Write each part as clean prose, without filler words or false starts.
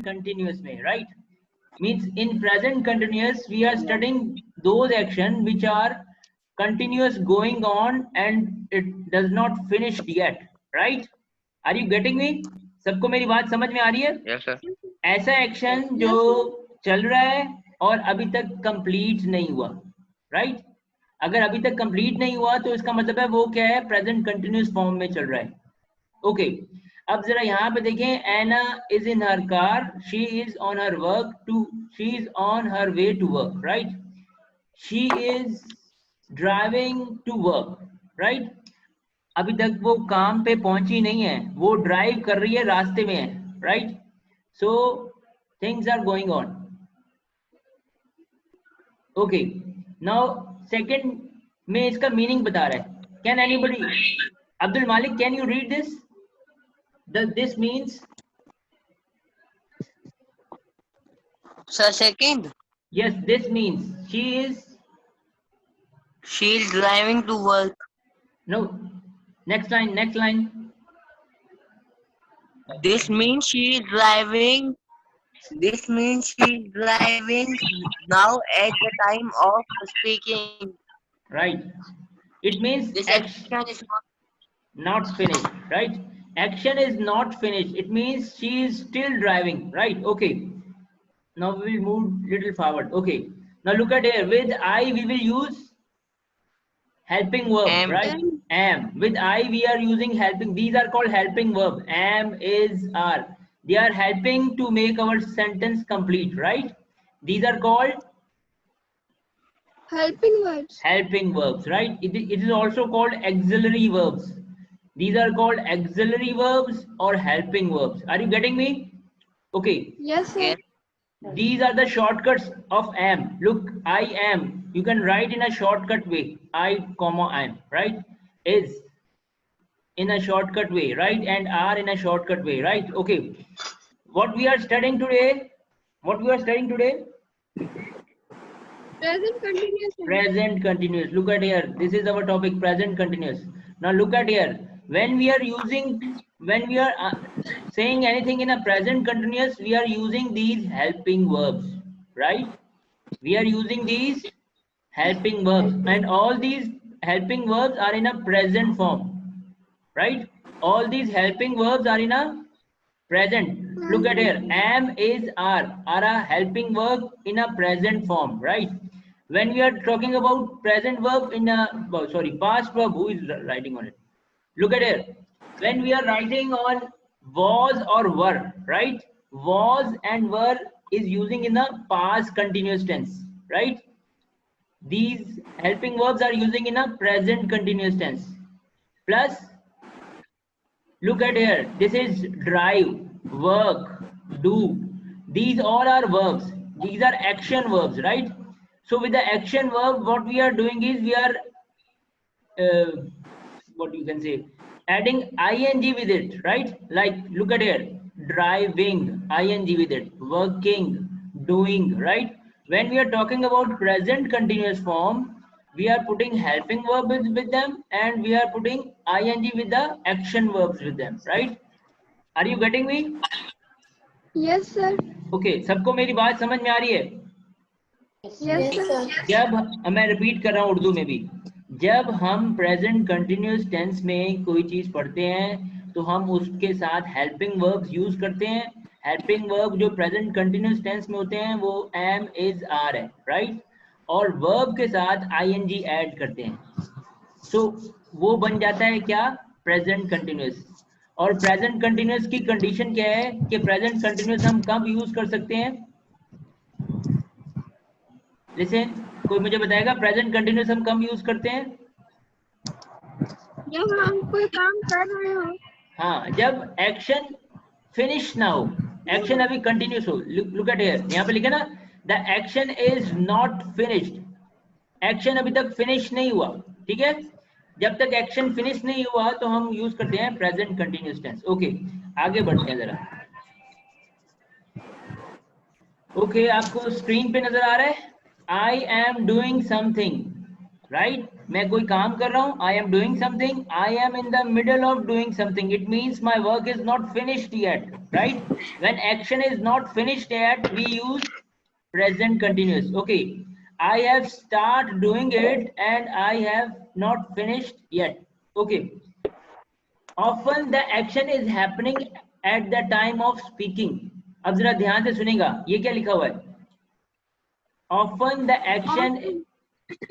Present continuous में, right? Means in present continuous we are studying those action which are continuous going on and it does not finished yet, right? Are you getting me? सबको मेरी बात समझ में आ रही है? Yes, sir. ऐसा action जो चल रहा है और अभी तक कंप्लीट नहीं हुआ, राइट? अगर अभी तक कंप्लीट नहीं हुआ तो इसका मतलब है वो क्या है, प्रेजेंट कंटिन्यूअस फॉर्म में चल रहा है। ओके, अब जरा यहाँ पे देखें, Anna is in her car, she is on her work to, she is on her way to work, right? She is driving to work, right? अभी तक वो काम पे पहुंची नहीं है, वो ड्राइव कर रही है, रास्ते में है, right? So things are going on. Okay, now second में इसका मीनिंग बता रहा है। Can anybody, Abdul Malik, can you read this? This means? Sir, second. Yes, this means she is driving to work. no. Next line, next line. This means she is driving. This means she is driving now at the time of speaking. Right. It means This action is not finished, right? Action is not finished. It means she is still driving, right? Okay. Now we will move little forward. Okay. Now look at here. With I we will use helping verb, am. right? Am. With I we are using helping. These are called helping verb. Am, is, are. They are helping to make our sentence complete, right? These are called helping verbs. Helping verbs, right? It is also called auxiliary verbs. These are called auxiliary verbs or helping verbs. Are you getting me? Okay. Yes, sir. Yes. These are the shortcuts of am. Look, I am. You can write in a shortcut way. I, comma, am, right? Is in a shortcut way, right? And are in a shortcut way, right? Okay. What we are studying today? What we are studying today? Present continuous. Present continuous. Look at here. This is our topic, present continuous. Now look at here. When we are saying anything in a present continuous, we are using these helping verbs, right? We are using these helping verbs, and all these helping verbs are in a present form, right? All these helping verbs are in a present. Look at here. Am, is, are a helping verb in a present form, right? When we are talking about present verb in a past verb, who is writing on it? Look at here. When we are writing on was or were, right? Was and were is using in the past continuous tense, right? These helping verbs are using in a present continuous tense. Plus, look at here. This is drive, work, do. These all are verbs. These are action verbs, right? So with the action verb, what we are doing is we are what you can say, adding ing with it, right? Like look at here, driving, ing with it, working, doing, right? When we are talking about present continuous form, we are putting helping verbs with them and we are putting ing with the action verbs with them, right? Are you getting me? Yes, sir. Okay, सबको मेरी बात समझ में आ रही है? Yes, sir. जब मैं repeat कर रहा हूँ उर्दू में भी, जब हम प्रेजेंट कंटिन्यूअस टेंस में कोई चीज पढ़ते हैं तो हम उसके साथ हेल्पिंग वर्ब्स यूज करते हैं। हेल्पिंग वर्ब जो प्रेजेंट कंटिन्यूअस टेंस में होते हैं वो एम, इज, आर है, राइट? और वर्ब के साथ आईएनजी ऐड करते हैं, सो वो बन जाता है क्या? Present continuous. और प्रेजेंट कंटिन्यूअस की कंडीशन क्या है कि प्रेजेंट कंटिन्यूअस हम कब यूज कर सकते हैं? लिसन, कोई मुझे बताएगा प्रेजेंट कंटिन्यूअस हम कब यूज करते हैं? जब हम कोई काम कर रहे हो। हाँ, जब एक्शन फिनिश ना हो, एक्शन अभी कंटिन्यूस हो। लुक एट हियर, यहाँ पे लिखा ना, the action is not finished. Action अभी तक फिनिश नहीं हुआ, ठीक है? जब तक एक्शन फिनिश नहीं हुआ तो हम यूज करते हैं प्रेजेंट कंटिन्यूअस टेंस। ओके, आगे बढ़ते हैं जरा। ओके, आपको स्क्रीन पे नजर आ रहा है? I am doing something, right मैं कोई काम कर रहा हूँ, I am doing something, I am in the middle of doing something, it means my work is not finished yet, right when action is not finished yet we use present continuous. Okay, I have started doing it and I have not finished yet. Okay, often the action is happening at the time of speaking. अब जरा ध्यान से सुनेगा, ये क्या लिखा हुआ है? Often the action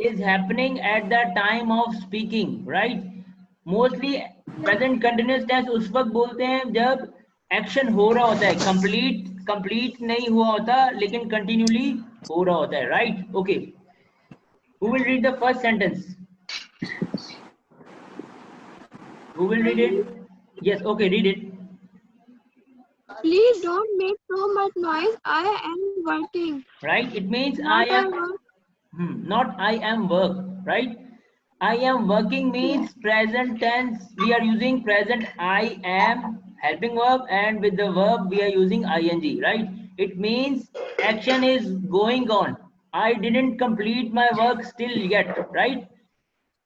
is happening at the time of speaking, right? Mostly present continuous tense उस वक्त बोलते हैं जब एक्शन हो रहा होता है, कंप्लीट नहीं हुआ होता लेकिन कंटिन्यूली हो रहा होता है, right? Okay, who will read the first sentence? Who will read it? Yes, okay, read it. Please don't make so much noise. I am working. Right, it means Not I am not I am work, right? I am working means present tense, we are using present I am helping verb, and with the verb we are using ing, right? It means action is going on, I didn't complete my work still yet, right?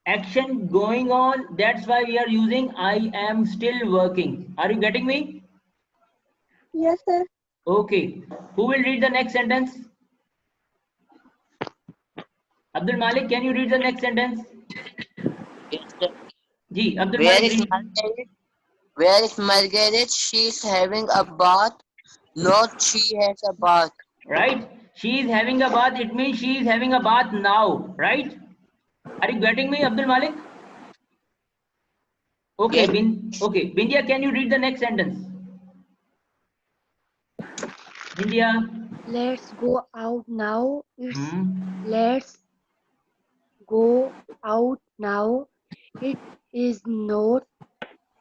Action going on, that's why we are using I am still working. Are you getting me? Yes, sir. Okay, who will read the next sentence? Abdul Malik, can you read the next sentence? Yes, sir. Ji, Abdul Where Malik, is read. Margaret? Where is Margaret? She is having a bath. Not she has a bath. Right, she is having a bath, it means she is having a bath now, right? Are you getting me, Abdul Malik? Okay, Yes. okay, Bindia, can you read the next sentence? Bindia. Let's go out now. It's Hmm. let's go out now. It is not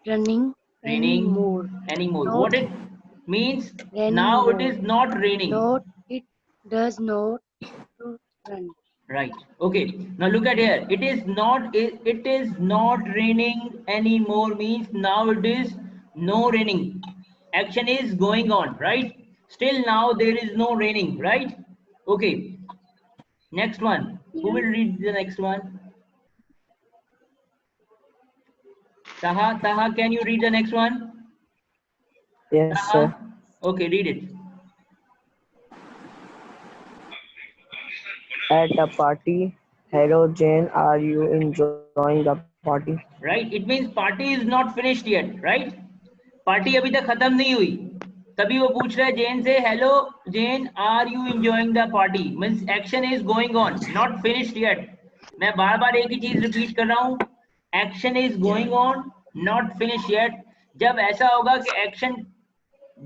running anymore. Anymore. Not What it means? Now anymore. it is not raining. Not it does not to run. Right. Okay. Now look at here. It is not raining anymore means now it is no raining. Action is going on, right? Still now there is no raining, right? Okay. Next one. Who will read the next one? Taha, can you read the next one? Yes, Taha? sir. Okay, read it. At a party. Hello, Jane. Are you enjoying the party? Right, it means party is not finished yet, right? Party अभी तक खत्म नहीं हुई, तभी वो पूछ रहा है जेन से, hello Jane, are you enjoying the party, means action is going on, not finished yet. मैं बार बार एक ही चीज रिपीट कर रहा हूँ, action is going on, not finish yet. जब ऐसा होगा कि एक्शन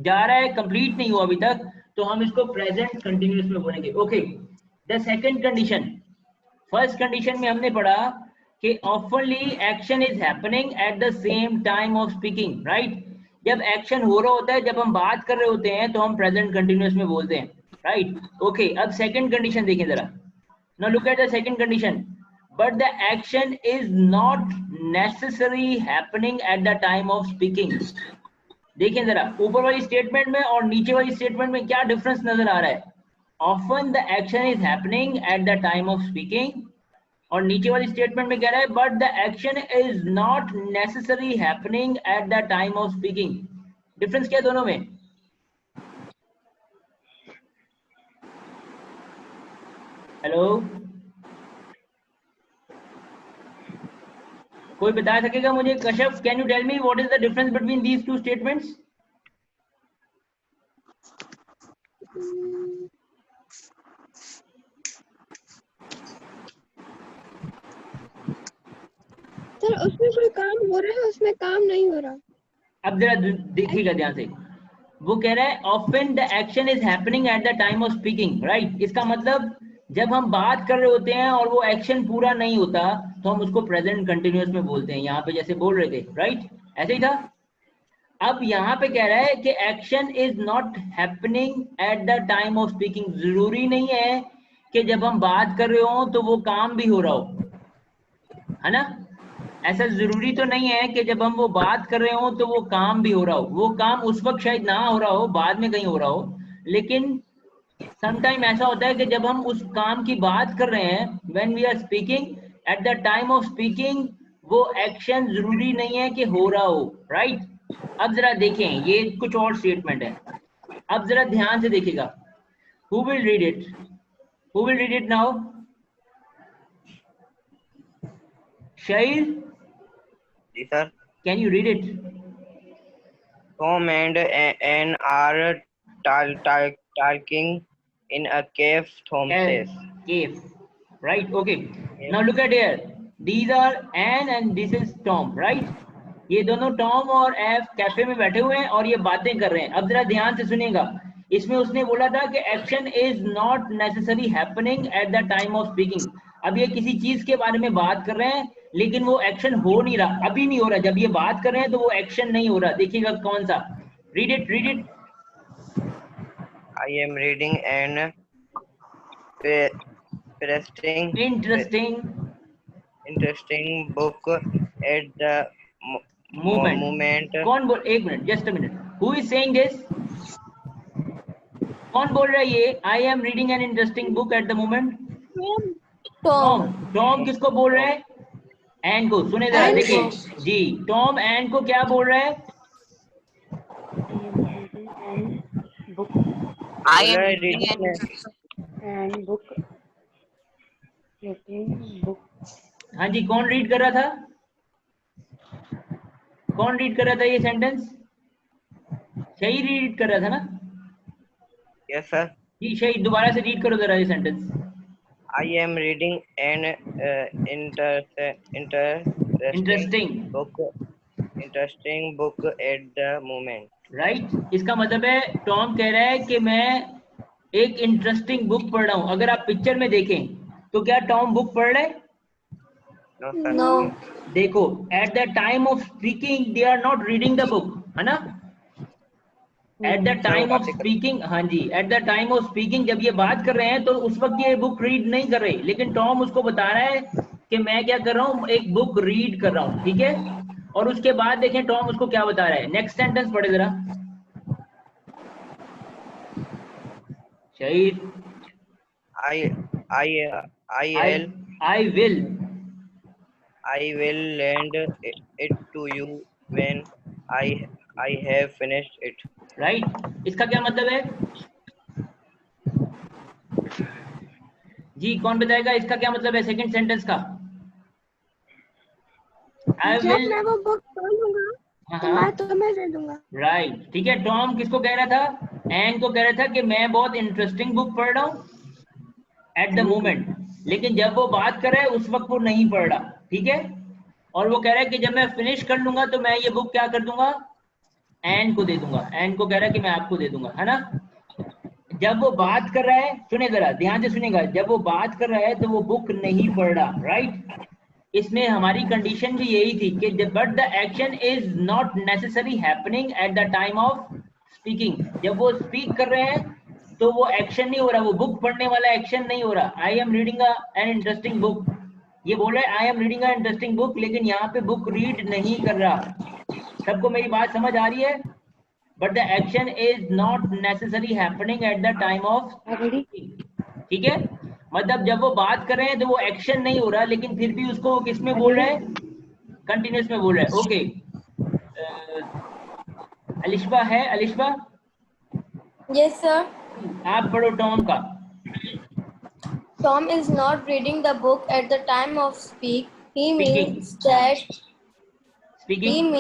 जा रहा है, कंप्लीट नहीं हुआ अभी तक, तो हम इसको प्रेजेंट कंटिन्यूअस में बोलेंगे. Okay, the second condition. First condition में हमने पढ़ा कि ऑफनली action is happening at the same time of speaking, right? जब एक्शन हो रहा होता है, जब हम बात कर रहे होते हैं, तो हम प्रेजेंट कंटिन्यूअस में बोलते हैं, राइट? ओके, अब सेकंड कंडीशन देखें जरा. Now look at the second condition. But the action is not necessary happening at the time of speaking. देखिए जरा, ऊपर वाली स्टेटमेंट में और नीचे वाली स्टेटमेंट में क्या डिफरेंस नजर आ रहा है? Often the action is happening at the time of speaking, और नीचे वाली स्टेटमेंट में कह रहा है but the action is not necessary happening at the time of speaking. Difference क्या है दोनों में? हेलो, कोई बता सकेगा मुझे? Kashyap, can you tell me what is the difference between these two statements? Sir उसमें कोई काम हो रहा है, उसमें काम नहीं हो रहा. अब जरा देखिएगा ध्यान से. वो कह रहा है often the action is happening at the time of speaking, right? इसका मतलब जब हम बात कर रहे होते हैं और वो एक्शन पूरा नहीं होता, तो हम उसको प्रेजेंट कंटिन्यूअस में बोलते हैं. यहाँ पे जैसे बोल रहे थे, राइट? ऐसे ही था. अब यहाँ पे कह रहा है कि action is not happening at the time of speaking. जरूरी नहीं है कि जब हम बात कर रहे हो तो वो काम भी हो रहा हो, है ना? ऐसा जरूरी तो नहीं है कि जब हम वो बात कर रहे हो तो वो काम भी हो रहा हो. वो काम उस वक्त शायद ना हो रहा हो, बाद में कहीं हो रहा हो, लेकिन समटाइम ऐसा होता है कि जब हम उस काम की बात कर रहे हैं, when we are speaking, at the time of speaking वो एक्शन जरूरी नहीं है कि हो रहा हो, राइट? अब जरा देखें, ये कुछ और स्टेटमेंट है, अब जरा ध्यान से देखिएगा। Who will read it? Who will read it now? Shahid, जी sir. can you read it? Tom and Anne are talking in a cave, Tom says. Cave, right? Okay. Now look at here. These are Anne and this is Tom, right? ये दोनों Tom और F cafe में बैठे हुए हैं और ये बातें कर रहे हैं। अब जरा ध्यान से सुनिएगा, इसमें उसने बोला था कि action is not necessary happening at the time of speaking. अब ये किसी चीज के बारे में बात कर रहे हैं लेकिन वो एक्शन हो नहीं रहा, अभी नहीं हो रहा। जब ये बात कर रहे हैं तो वो एक्शन नहीं हो रहा। देखिएगा कौन सा, read it, read it. I am reading an interesting book at the moment. कौन बोल, एक minute, just a minute, who is saying this? कौन बोल रहा है ये? I am reading an interesting book eight the moment. Tom. Tom किसको बोल रहे हैं? एन को। सुने जरा, देखिए जी, टॉम एन को क्या बोल रहा है? I am reading and book. हाँ जी, कौन रीड कर रहा था? कौन रीड कर रहा था ये सेंटेंस? सही रीड कर रहा था ना? Yes sir. जी सही, दोबारा से रीड करो जरा ये sentence. I am reading an interesting book at the moment. Right, इसका मतलब है टॉम कह रहा है कि मैं एक इंटरेस्टिंग बुक पढ़ रहा हूँ। अगर आप पिक्चर में देखें तो क्या टॉम बुक पढ़ रहे? No sir. No. देखो, at the time of speaking they are not reading the book, है ना? At the time of speaking, हाँ जी, at the time of speaking जब ये बात कर रहे हैं तो उस वक्त ये बुक रीड नहीं कर रहे, लेकिन टॉम उसको बता रहा है कि मैं क्या कर रहा हूँ, एक बुक रीड कर रहा हूँ, ठीक है? और उसके बाद देखें टॉम उसको क्या बता रहा है। नेक्स्ट सेंटेंस पढ़े जरा। शहीद। I will lend it to you when I have finished it. Right? इसका क्या मतलब है जी? कौन बताएगा इसका क्या मतलब है सेकंड सेंटेंस का? जब मैं वो बुक पढ़ लूंगा तो मैं तुम्हें दे दूंगा। राइट, ठीक है। टॉम किसको कह रहा था? एन को कह रहा था कि मैं बहुत इंटरेस्टिंग बुक पढ़ रहा हूँ एट द मोमेंट, लेकिन जब वो बात कर रहा है उस वक्त वो नहीं पढ़ रहा, ठीक है? और वो कह रहा है कि जब मैं फिनिश कर लूंगा तो मैं ये बुक क्या कर दूंगा, एन को दे दूंगा। एन को कह रहा है कि मैं आपको दे दूंगा, है ना? जब वो बात कर रहा है, सुने जरा ध्यान से सुनेगा, जब वो बात कर रहा है तो वो बुक नहीं पढ़ रहा, राइट? इसमें हमारी कंडीशन भी यही थी कि but the action is not necessary happening at the time of speaking. जब वो स्पीक कर रहे हैं तो वो एक्शन नहीं हो रहा, वो बुक पढ़ने वाला एक्शन नहीं हो रहा। I am reading an interesting book, ये बोल रहा है I am reading an interesting book, लेकिन यहाँ पे बुक रीड नहीं कर रहा। सबको मेरी बात समझ आ रही है? But the action is not necessary happening at the time of speaking, ठीक है? मतलब जब वो बात कर रहे हैं तो वो एक्शन नहीं हो रहा, लेकिन फिर भी उसको वो किस में बोल रहे हैं? कंटिन्यूस में बोल रहे हैं। ओके, अलिशबा है? Alishba, Yes, sir. आप पढ़ो टॉम का। Tom is not reading the book at the time of speak. He Speaking. means that speaking,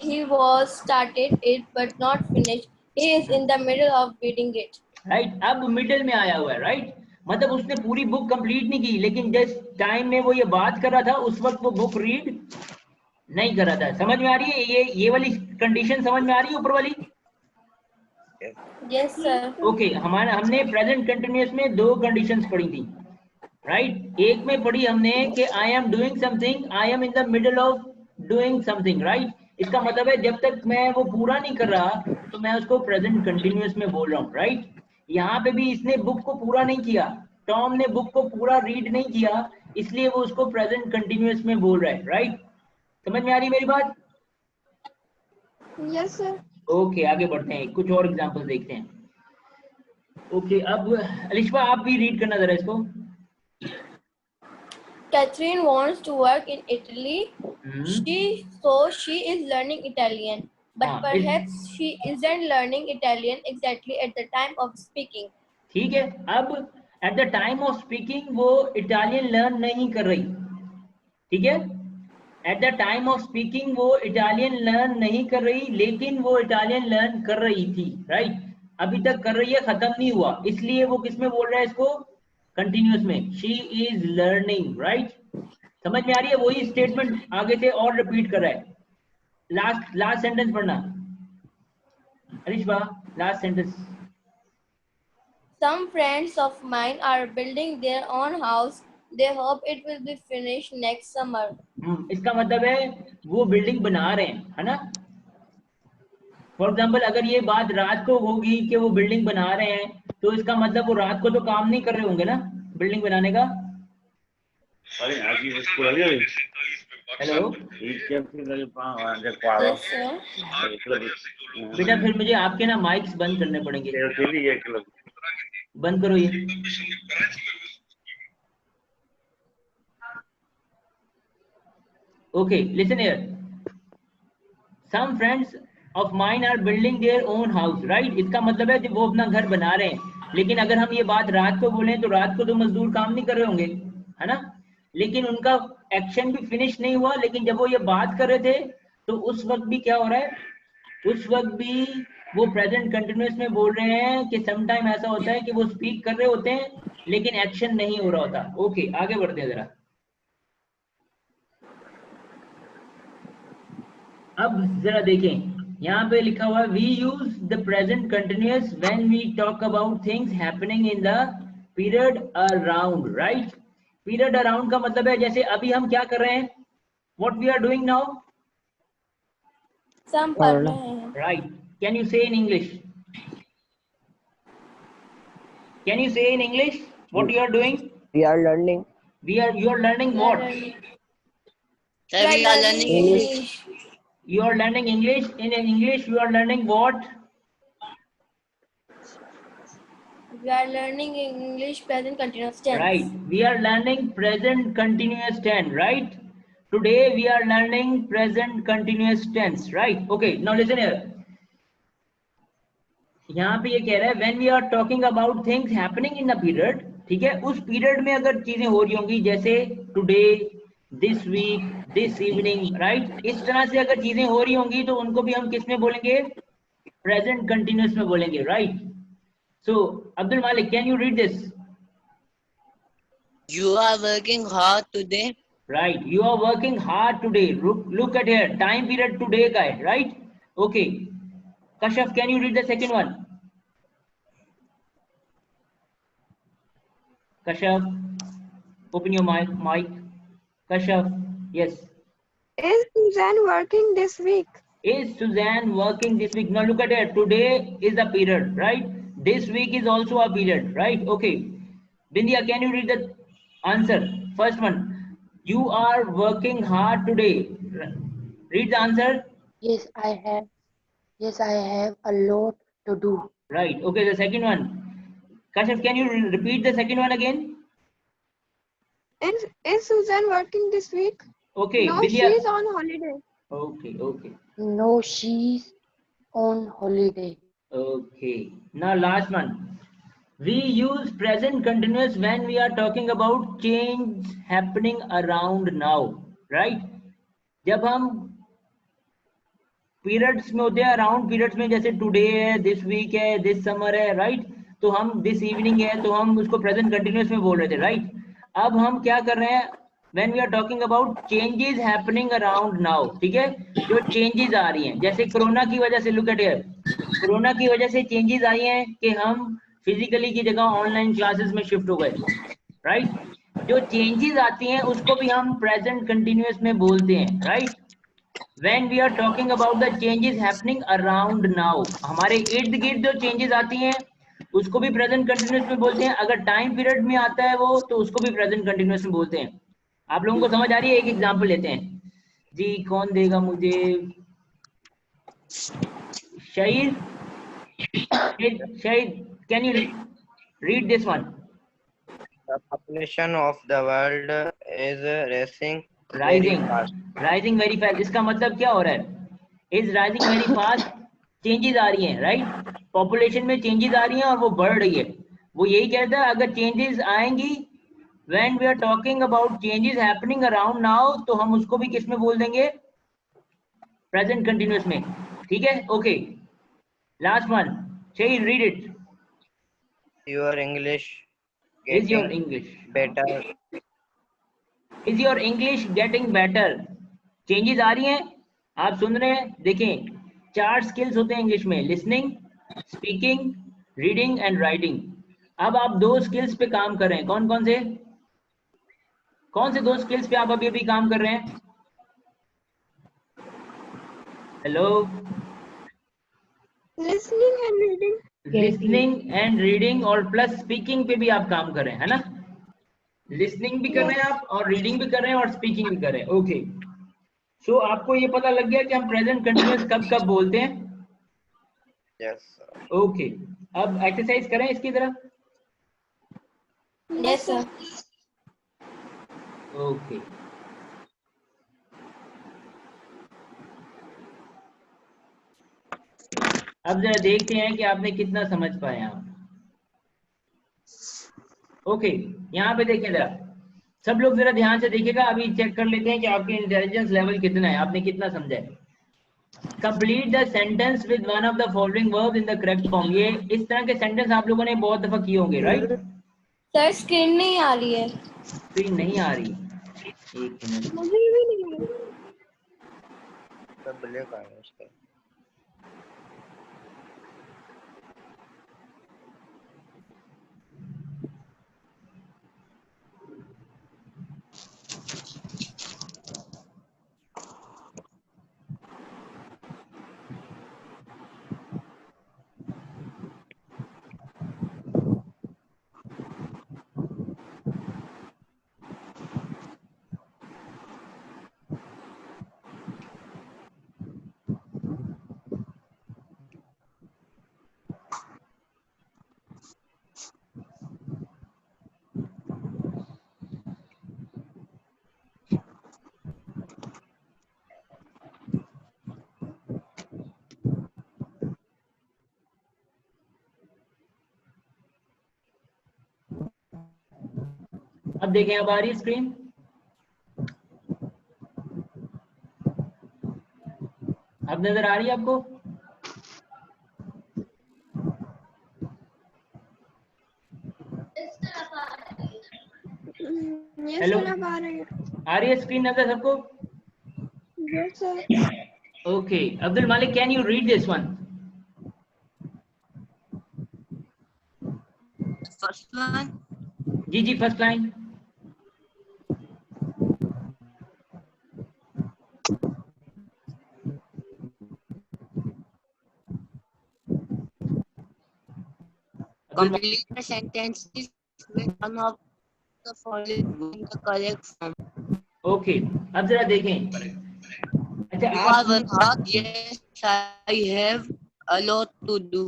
he was started it but not finished. He is in the middle of reading it. Right? अब middle में आया हुआ है, right? मतलब उसने पूरी book complete नहीं की, लेकिन जिस टाइम में वो ये बात कर रहा था उस वक्त वो बुक रीड नहीं कर रहा था। समझ में आ रही है ये वाली कंडीशन? समझ में आ रही है ऊपर वाली? Yes, sir. ओके, हमने प्रेजेंट कंटिन्यूअस में दो कंडीशंस पढ़ी थी, राइट? एक में पढ़ी हमने कि आई am doing something, I am in the middle of doing something, right? इसका मतलब है जब तक मैं वो पूरा नहीं कर रहा तो मैं उसको प्रेजेंट कंटिन्यूअस में बोल रहा हूँ, राइट? यहाँ पे भी इसने बुक को पूरा नहीं किया, टॉम ने बुक को पूरा रीड नहीं किया, इसलिए वो उसको प्रेजेंट कंटिन्यूअस में बोल रहा है, राइट? समझ में आ रही मेरी बात? Yes sir. ओके, आगे बढ़ते हैं, कुछ और एग्जांपल देखते हैं। ओके, अब अलिशबा आप भी रीड करना जरा इसको। Catherine wants to work in Italy. Hmm, She is learning Italian, but हाँ perhaps she isn't learning Italian exactly at the time of speaking. ठीक है। अब eight the time of speaking वो इटालियन लर्न नहीं कर रही, ठीक है। Eight the time of speaking वो इटालियन लर्न नहीं कर रही, लेकिन वो इटालियन लर्न कर रही थी, राइट। अभी तक कर रही है, खत्म नहीं हुआ, इसलिए वो किस में बोल रहा है इसको, कंटिन्यूअस में। She is learning, right. समझ में आ रही है? वही स्टेटमेंट आगे से और रिपीट कर रहा है। लास्ट सेंटेंस पढ़ना हरीश बा, last sentence. Some friends of mine are building their own house. They hope it will be finished next summer. इसका मतलब है वो बिल्डिंग बना रहे हैं, है ना। फॉर एग्जाम्पल अगर ये बात रात को होगी कि वो बिल्डिंग बना रहे हैं, तो इसका मतलब वो रात को तो काम नहीं कर रहे होंगे ना बिल्डिंग बनाने का। Hello Yes, sir. बेटा, फिर मुझे आपके ना माइक्स बंद करने पड़ेंगे, बंद करो ये। Okay, listen here. Some friends of mine are building their own house, right. इसका मतलब है कि वो अपना घर बना रहे हैं, लेकिन अगर हम ये बात रात को बोलें तो रात को तो मजदूर काम नहीं कर रहे होंगे, है ना। लेकिन उनका एक्शन भी फिनिश नहीं हुआ, लेकिन जब वो ये बात कर रहे थे तो उस वक्त भी क्या हो रहा है, उस वक्त भी वो प्रेजेंट कंटिन्यूअस में बोल रहे हैं कि सम टाइम ऐसा होता है कि वो स्पीक कर रहे होते हैं लेकिन एक्शन नहीं हो रहा होता। ओके, आगे बढ़ते हैं जरा। अब जरा देखें, यहाँ पे लिखा हुआ है we use the present continuous when we talk about things happening in the period around, right. Period around का मतलब है जैसे अभी हम क्या कर रहे हैं, what we are doing now, Some पढ़ रहे हैं. Right. Can you say in English, can you say in English what you are doing? We are learning you are learning We are what? learning. Sir, we are learning English. You are learning English. In English you are learning what? We are learning English present continuous tense. Right, we are learning present continuous tense, right? Today we are learning present continuous tense, right? Okay, now listen here. यहाँ पे ये कह रहा है when we are talking about things happening in the period, ठीक है, उस period में अगर चीजें हो रही होंगी जैसे today, this week, this evening, right? इस तरह से अगर चीजें हो रही होंगी तो उनको भी हम किस में बोलेंगे, present continuous में बोलेंगे, right? So Abdul Malik, can you read this? You are working hard today. Right, you are working hard today. Look at here, time period today का है, right? Okay, Kashaf, can you read the second one? Kashaf, open your mic. Kashaf, yes. Is Suzanne working this week? Is Suzanne working this week? Now look at it. Today is a period, right? This week is also a period, right? Okay. Bindia, can you read the answer? First one. You are working hard today. Read the answer. Yes, I have. Yes, I have a lot to do. Right. Okay. The second one. Kashaf, can you repeat the second one again? Is Suzanne working this week? Okay. No, Bindia. she is on holiday. Okay. Okay. No, she's on holiday. Okay. Now last one. We use present continuous when we are talking about change happening around now, right? जब हम periods में होते हैं, around periods में, जैसे today है, this week है, this summer है, right? तो हम this evening है, तो हम उसको present continuous में बोल रहे थे, right? अब हम क्या कर रहे हैं? When we are talking about changes happening around now, ठीक है? जो changes आ रही हैं, जैसे कोरोना की वजह से, look at here, कोरोना की वजह से changes आई हैं कि हम फिजिकली की जगह ऑनलाइन क्लासेस में शिफ्ट हो गए, राइट? जो चेंजेस आती हैं उसको भी हम प्रेजेंट कंटिन्यूअस में बोलते हैं, right? When we are talking about the changes happening around now, हमारे इर्द गिर्द जो चेंजेस आती हैं उसको भी प्रेजेंट कंटिन्यूअस में बोलते हैं। अगर टाइम पीरियड में आता है वो, तो उसको भी प्रेजेंट कंटिन्यूअस में बोलते हैं। आप लोगों को समझ आ रही है? एक एग्जांपल लेते हैं जी, कौन देगा मुझे? शहीद, शहीद, can you read this one? The population of the world is racing very rising fast. Rising very fast, इसका मतलब क्या हो रहा है? Is rising very fast, changes आ रही हैं, राइट? पॉपुलेशन में चेंजेस आ रही हैं और वो बढ़ रही है। वो यही कहता है अगर चेंजेस आएंगी, when we are talking about changes happening around now, तो हम उसको भी किस में बोल देंगे? प्रेजेंट कंटिन्यूअस में। ठीक है, okay. Last one, Shahid, read it. Your English is your getting English better. Is your English getting better? Changes आ रही हैं, आप सुन रहे हैं? देखें, 4 स्किल्स होते हैं इंग्लिश में, listening, speaking, reading and writing. अब आप 2 स्किल्स पे काम कर रहे हैं। कौन कौन से 2 स्किल्स पे आप अभी अभी काम कर रहे हैं? Hello? Listening and reading. Listening and reading और प्लस स्पीकिंग पे भी आप काम कर रहे हैं, है ना? लिसनिंग भी कर रहे हैं आप, और रीडिंग भी कर रहे हैं, और स्पीकिंग भी कर रहे हैं। ओके, सो आपको ये पता लग गया कि हम प्रेजेंट कंटिन्यूअस कब कब बोलते हैं। Yes, sir. ओके, अब एक्सरसाइज करें इसकी तरफ। Yes, sir. ओके, अब जरा देखते हैं कि आपने कितना समझ पाए आप। ओके, यहाँ पे देखिए जरा, सब लोग जरा ध्यान से देखिएगा। अभी चेक कर लेते हैं कि आपके इंटेलिजेंस लेवल कितना है, आपने कितना समझा है। Complete the sentence with one of the following verb in the correct form. ये इस तरह के सेंटेंस आप लोगों ने बहुत दफा किए होंगे, राइट? Sir, screen नहीं आ रही है। स्क्रीन नहीं आ रही, एक मिनट। मुझे भी नहीं है। The black eye is there. अब देखें, अब आ रही है स्क्रीन? अब नजर आ रही है आपको? Yes, Hello? sir, अब आ रही है। आ रही है स्क्रीन नजर सबको? Yes, sir. Okay, Abdul Malik, can you read this one? First one. जी जी, first line. Complete the sentences with one of the following in the correct form. Okay, अब जरा देखें। अच्छा, You आप are not. Yes, I have a lot to do.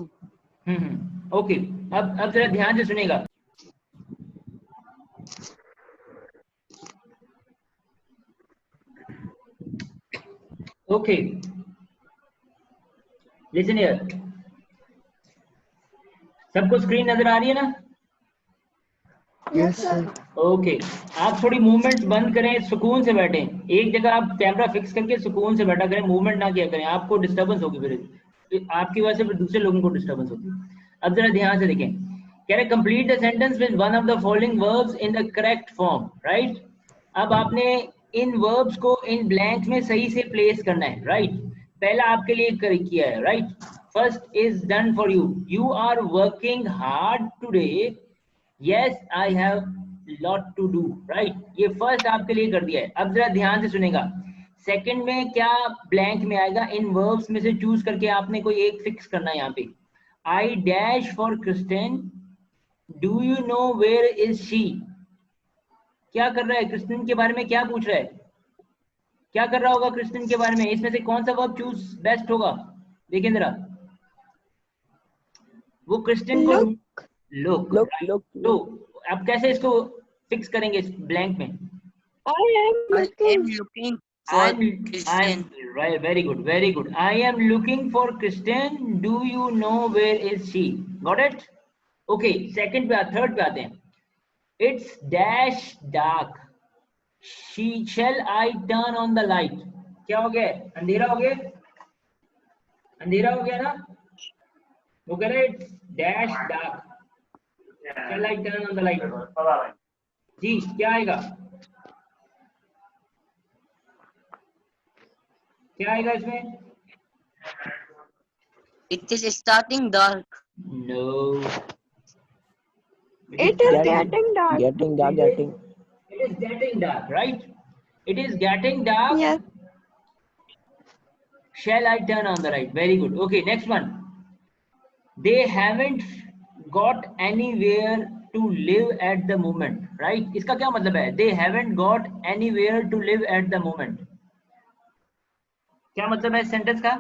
Okay, अब जरा ध्यान से सुनेगा। Okay, listen here. सबको स्क्रीन नजर आ रही है ना? Yes, sir. ओके, आप थोड़ी मूवमेंट्स बंद करें, सुकून से बैठें। एक जगह आप कैमरा फिक्स करके सुकून से बैठा करें, मूवमेंट ना किया करें, आपको डिस्टर्बेंस होगी, फिर आपकी वजह से फिर दूसरे लोगों को डिस्टर्बेंस होगी। अब जरा ध्यान से देखें, कह रहे complete the sentence with one of the following verbs in the correct form, right? अब आपने इन वर्ब्स को इन ब्लैंक में सही से प्लेस करना है, राइट? पहला आपके लिए किया है, right? First is done for you. You are working hard today. Yes, I have lot to do, right? ये फर्स्ट आपके लिए कर दिया है। अब जरा ध्यान से सुनेगा, सेकंड में क्या ब्लैंक में आएगा? इन वर्ब्स में से चूज करके आपने कोई एक फिक्स करना है। यहाँ पे I dash for Kristin, do you know where is she? क्या कर रहा है? क्रिस्टिन के बारे में क्या पूछ रहा है? क्या कर रहा होगा क्रिस्टिन के बारे में? इसमें से कौन सा वर्ब चूज बेस्ट होगा? देखिए जरा, वो क्रिस्टिन को लुक, Look. तो अब कैसे इसको फिक्स करेंगे इस ब्लैंक में? I am I am looking. looking for Christian. Right, very good, very good. I am looking for Kristen. Do you know where is she? Got it? Okay, second पे third पे आते हैं. It's dash dark. Shall I turn on the light? क्या हो गया? अंधेरा हो गया? अंधेरा हो गया ना? वो कह रहे it's dash dark. Shall I turn on the light? जी क्या आएगा? क्या आएगा इसमें? It is starting dark. No. It is getting dark. Getting dark, getting. It is getting dark, right? It is getting dark. Yes. Shall I turn on the light? Very good. Okay, next one. They haven't got anywhere to live at the moment, right? इसका क्या मतलब है? They haven't got anywhere to live at the moment. क्या मतलब है इस sentence का?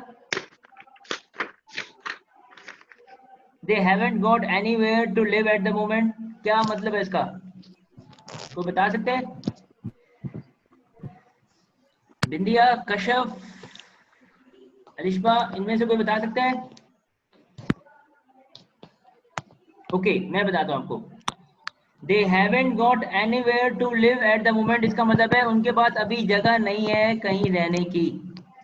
They haven't got anywhere to live at the moment. क्या मतलब है इसका? कोई बता सकते हैं? बिंदिया, कशफ, अलिशबा, इनमें से कोई बता सकते हैं? ओके, मैं बताता हूं आपको. They haven't got anywhere to live at the moment. इसका मतलब है उनके पास अभी जगह नहीं है कहीं रहने की,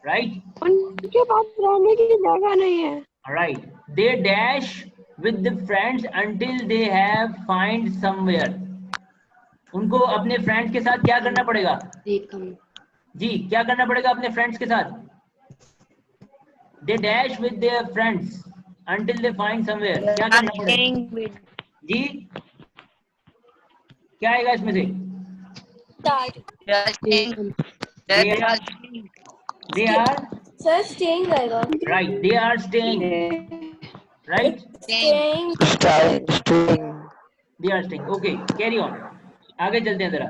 right? उनके पास रहने की जगह नहीं है. Right. They dash with the friends until they have find somewhere. उनको अपने फ्रेंड्स के साथ क्या करना पड़ेगा? जी, क्या करना पड़ेगा अपने फ्रेंड्स के साथ? They dash with their friends until they find somewhere. क्या करना पड़ेगा? जी, क्या आएगा इसमें से? They are Sir, staying आएगा. right. They are staying. Right. Staying. They are staying. Okay, carry on. आगे चलते हैं जरा.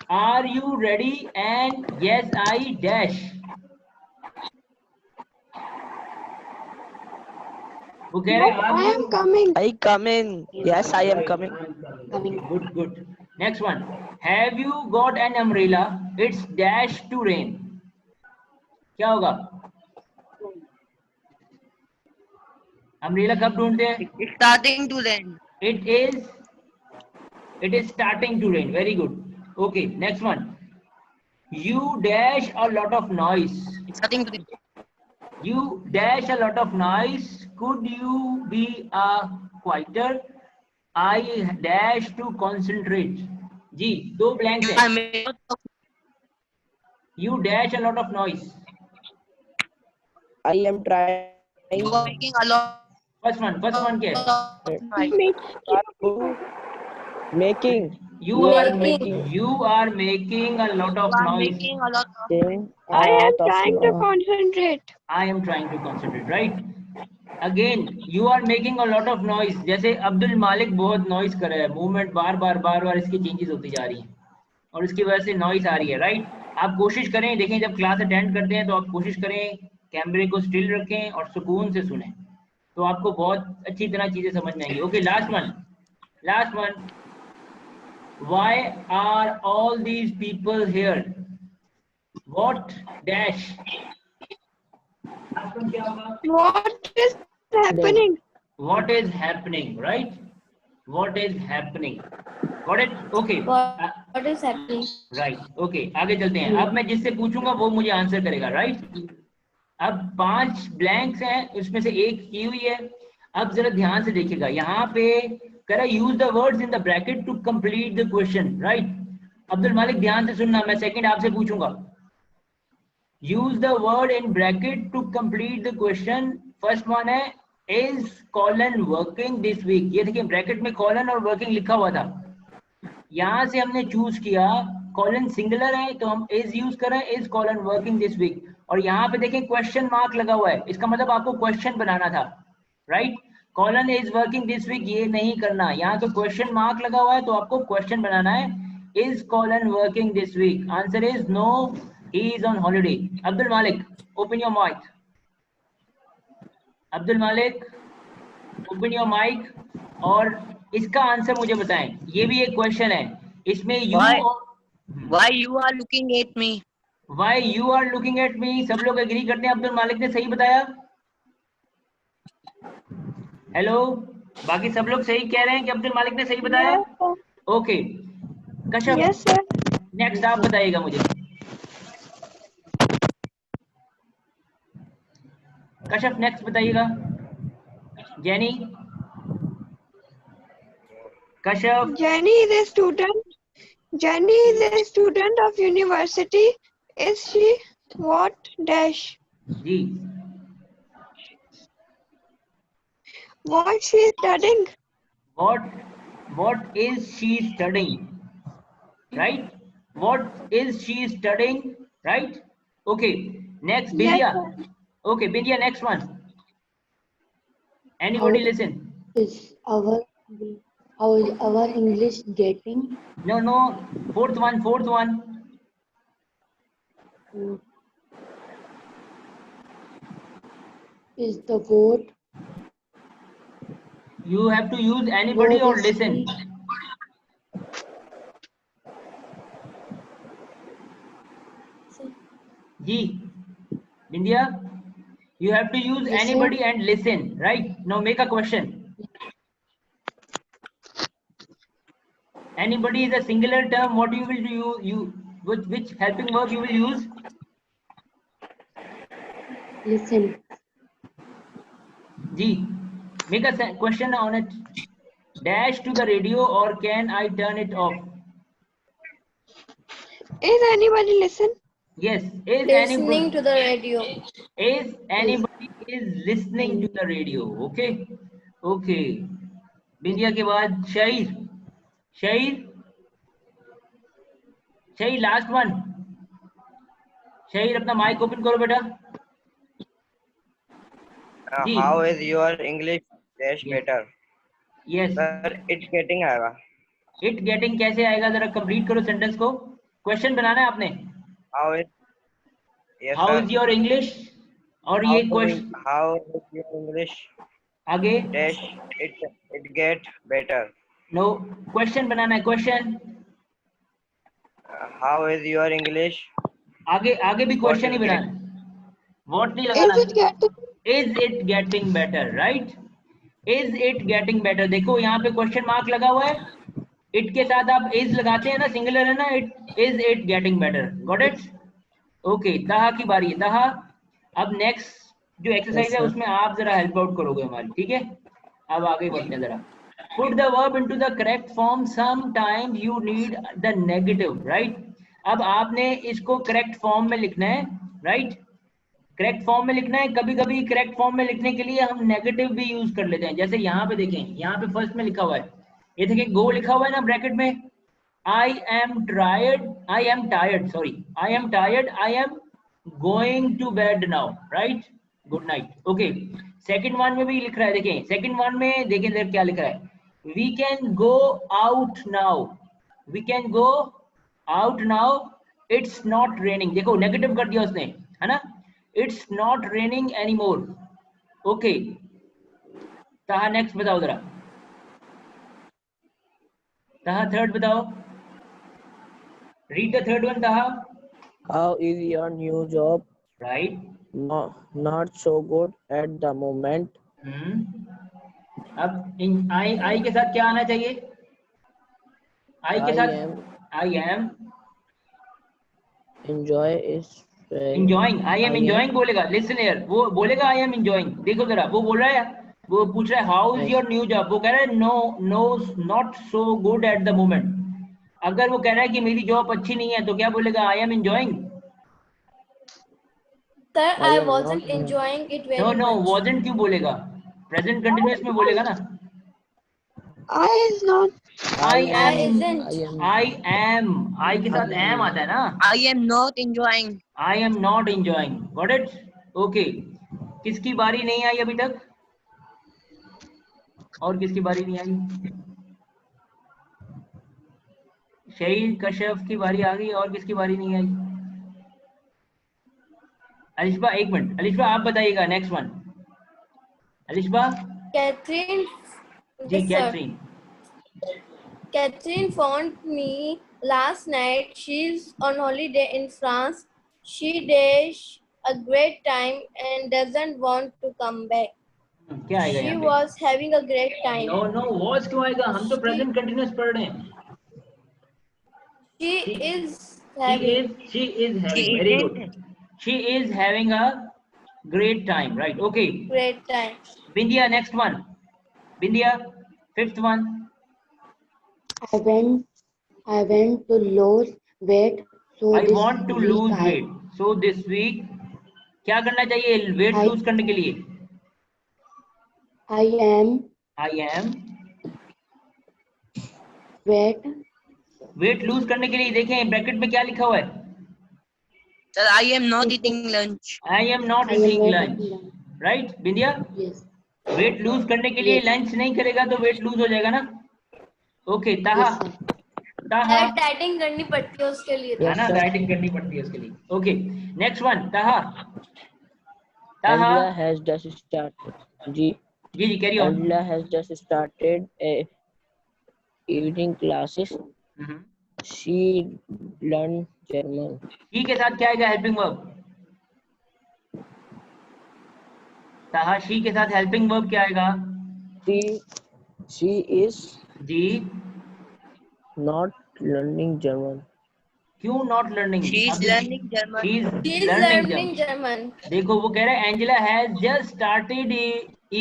Are you ready? And yes, I dash. वो कह रहे हैं I am coming. I come in. Yes, I am coming. Good, good. Next one. Have you got an umbrella? It's dash to rain. क्या होगा? अम्ब्रेला कब ढूंढते हैं? It's starting to rain. It is starting to rain. Very good. Okay, next one. You dash a lot of noise. It's starting to rain. You dash a lot of noise. Could you be a quieter? I dash to concentrate. जी, दो blanks हैं. You dash a lot of noise. I am trying. You are making a lot. First one क्या है? Making. You are making a lot of noise. Making a lot of. I am trying to concentrate. I am trying to concentrate, right? Again, you are making a lot of noise. जैसे अब्दुल मालिक बहुत noise कर रहा है, movement बार बार इसकी changes होती जा रही हैं और इसकी वजह से नॉइज आ रही है, राइट? आप कोशिश करें, देखें जब क्लास अटेंड करते हैं तो आप कोशिश करें कैमरे को स्टिल रखें और सुकून से सुनें, तो आपको बहुत अच्छी तरह चीजें समझ में आएंगी. Okay, last one. Why are all these people here? What dash? What is happening? What is happening, right? What is happening? Got it? Okay. What is happening? Right. Okay. आगे चलते हैं. अब मैं जिससे पूछूंगा वो मुझे आंसर करेगा, right? अब 5 ब्लैंक्स हैं, उसमें से एक की हुई है. अब जरा ध्यान से देखिएगा, यहाँ पे करा use the words in the bracket to complete the question, right? Abdul Malik ध्यान से सुनना, मैं सेकंड आपसे पूछूंगा. Use the word in bracket to complete the question. First one है is colon working this week. ये देखिए ब्रैकेट में कॉलन और वर्किंग लिखा हुआ था. यहाँ से हमने चूज किया कॉलन सिंगुलर है तो हम इज यूज करें, is colon working this week. और यहाँ पे देखें क्वेश्चन मार्क लगा हुआ है, इसका मतलब आपको क्वेश्चन बनाना था, right? Colin is working this week ये नहीं करना, यहाँ तो क्वेश्चन मार्क लगा हुआ है तो आपको क्वेश्चन बनाना है. Is colon working this week? Answer is no, he is on holiday. Abdul Malik, open your mic. Abdul Malik, open your mic और इसका आंसर मुझे बताएं। ये भी एक क्वेश्चन है, इसमें you Why you are looking at me? Why you are looking at me, सब लोग एग्री करते हैं अब्दुल मालिक ने सही बताया? हेलो, बाकी सब लोग सही कह रहे हैं कि अब्दुल मालिक ने सही बताया? Okay Kashyap, yes sir. Next आप बताइएगा मुझे। कश्यप नेक्स्ट बताइएगा। Jenny, Kashyap, Jenny is a student. Jenny is a student of university. Is she what dash? जी, What she is studying? what is she studying, right? What is she studying, right? Okay, next Yes, Bindya. sir. Okay, Bindya, next one. How Anybody listen? is our English getting? No, fourth one. Is the boat? You have to use anybody or What is listen. Ji, Bindya, you have to use Listen. anybody and listen, right? Now make a question. Anybody is a singular term. What you will do? Which helping verb you will use? Listen. Ji, make a question on it. Dash to the radio, or can I turn it off? Is anybody listen? Yes, is Listening to the radio. Is anybody is listening to the radio? Okay, okay. बिंदिया के बाद Shahir, Shahir last one. Shahir अपना mic open करो बेटा। जी। How is your English dash Yes. better? Yes, Sir, it's getting आएगा। It getting कैसे आएगा, जरा complete करो सेंटेंस को। क्वेश्चन बनाना है आपने। How is yes how sir? Is your English, और ये question How is your English आगे। dash it get better? No, question बनाना है, question. How is your English? आगे भी क्वेश्चन ही बनाना, व्हाट नहीं Is लगाना। it getting? Is it getting better, right? Is it getting better. देखो यहाँ पे क्वेश्चन मार्क लगा हुआ है, इट के साथ आप इज लगाते हैं ना, सिंगुलर है ना, is it getting better. Got it? Okay, ताहा की बारी है। ताहा, अब नेक्स्ट जो एक्सरसाइज है sir. उसमें आप जरा हेल्प आउट करोगे हमारी, ठीक है? अब आगे बढ़ते हैं जरा। Put the verb into the correct form. Sometimes you need the negative, right? अब आपने इसको करेक्ट फॉर्म में लिखना है, राइट? करेक्ट फॉर्म में लिखना है। कभी कभी करेक्ट फॉर्म में लिखने के लिए हम नेगेटिव भी यूज कर लेते हैं। जैसे यहाँ पे देखें, यहाँ पे फर्स्ट में लिखा हुआ है, ये देखें गो लिखा हुआ है ना ब्रैकेट में। I am tired, I am going to bed now, right? Good night. Okay, second one में भी लिख रहा है, देखें सेकंड वन में देखें इधर क्या लिख रहा है, we can go out now, it's not raining. देखो नेगेटिव कर दिया उसने, है ना? It's not raining any more. Okay, Taha next बताओ जरा। ताहा थर्ड बताओ, read the third one Taha. How is your new job? Right. No, not so good at the moment. अब आई के साथ क्या आना चाहिए? आई के साथ आई एम enjoying बोलेगा। लिसन हियर, वो बोलेगा आई एम enjoying। देखो जरा, वो बोल रहा है, वो पूछ रहा है how is your new job, वो कह रहा है no not so good at the moment. अगर वो कह रहा है कि मेरी जॉब अच्छी नहीं है तो क्या बोलेगा? I am enjoying। Sir, I wasn't enjoying it very no much. wasn't क्यों बोलेगा? प्रेजेंट कंटिन्यूअस में बोलेगा ना। I is not. I isn't. Am, I के साथ एम आता है ना। I am not enjoying. I am not enjoying। Got it? Okay, किसकी बारी नहीं आई अभी तक? और किसकी बारी नहीं आई? शहीद कश्यप की बारी आ गई, और किसकी बारी नहीं आई? अलिशबा, एक मिनट, अलिशबा आप बताइएगा नेक्स्ट वन। अलिशबा Catherine. जी, Yes, sir. Catherine. Catherine phoned me last night. She's on holiday in France. She dash a great time and doesn't want to come back. क्या आएगा She यहाँ पे? was having a great time. No, was क्यों आएगा? हम तो present continuous पढ़ रहे हैं. She is having. She is having. She Very isn't. good. She is having a great time. Right. Okay. Great time. Bindia, next one. Bindia, fifth one. I went to lose weight. So I this want to week lose weight. So this week, क्या करना चाहिए weight lose करने के लिए? I am weight lose करने के लिए देखें ब्रैकेट में क्या लिखा हुआ है? Sir, I am not eating lunch. I am not eating lunch. Right, Bindia? Yes. Weight lose करने के लिए लंच नहीं करेगा तो वेट लूज हो जाएगा ना. ओके. ताहा, ताहा डाइटिंग करनी पड़ती है उसके लिए. है ना, डाइटिंग करनी पड़ती है उसके लिए. Okay, next one. Taha, Taha Angela has just started. जी carry on. Angela has just started evening classes. She learned German. She के साथ क्या आएगा हेल्पिंग वर्ब? ताहा, शी के साथ हेल्पिंग वर्ब क्या आएगा? She is जी. not learning German. क्यों not learning? She is learning German. She is She is learning learning German. German. देखो वो कह रहा है Angela has just started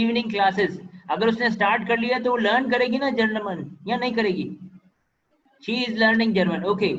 evening classes. अगर उसने स्टार्ट कर लिया तो वो लर्न करेगी ना जर्मन या नहीं करेगी? She is learning German. Okay.